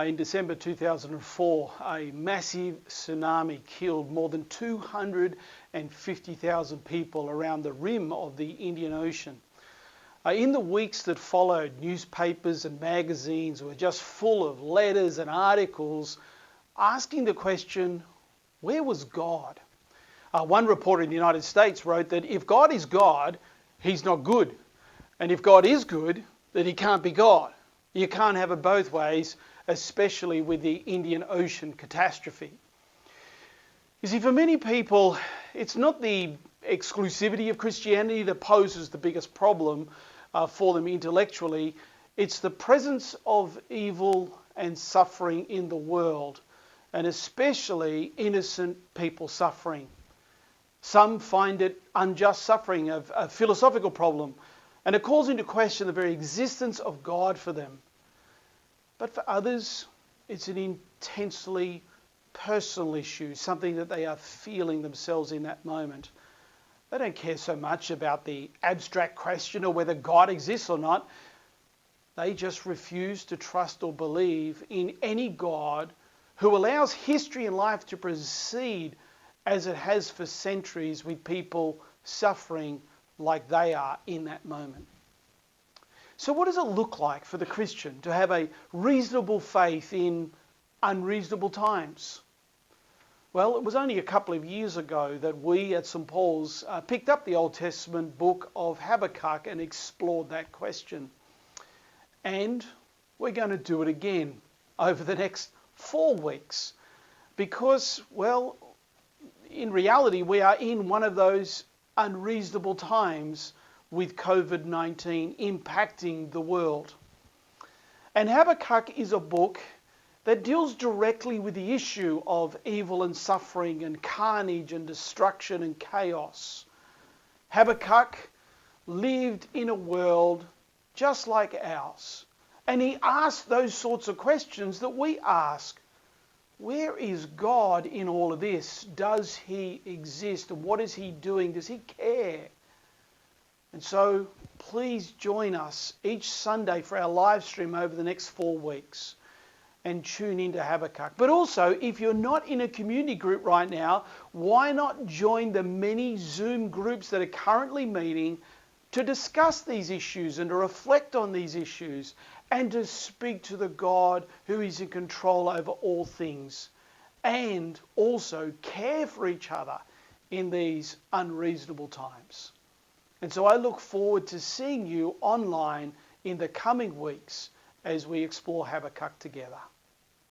In December 2004, a massive tsunami killed more than 250,000 people around the rim of the Indian Ocean. In the weeks that followed, newspapers and magazines were just full of letters and articles asking the question, where was God? One reporter in the United States wrote that if God is God, he's not good. And if God is good, then he can't be God. You can't have it both ways, especially with the Indian Ocean catastrophe. You see, for many people, it's not the exclusivity of Christianity that poses the biggest problem for them intellectually. It's the presence of evil and suffering in the world, and especially innocent people suffering. Some find it unjust suffering, a philosophical problem, and it calls into question the very existence of God for them. But for others, it's an intensely personal issue, something that they are feeling themselves in that moment. They don't care so much about the abstract question or whether God exists or not. They just refuse to trust or believe in any God who allows history and life to proceed as it has for centuries, with people suffering like they are in that moment. So what does it look like for the Christian to have a reasonable faith in unreasonable times? Well, it was only a couple of years ago that we at St. Paul's picked up the Old Testament book of Habakkuk and explored that question. And we're going to do it again over the next 4 weeks because, well, in reality, we are in one of those unreasonable times with COVID-19 impacting the world. And Habakkuk is a book that deals directly with the issue of evil and suffering and carnage and destruction and chaos. Habakkuk lived in a world just like ours. And he asked those sorts of questions that we ask. Where is God in all of this? Does he exist? And what is he doing? Does he care? And so please join us each Sunday for our live stream over the next 4 weeks and tune into Habakkuk. But also, if you're not in a community group right now, why not join the many Zoom groups that are currently meeting to discuss these issues and to reflect on these issues and to speak to the God who is in control over all things and also care for each other in these unreasonable times. And so I look forward to seeing you online in the coming weeks as we explore Habakkuk together.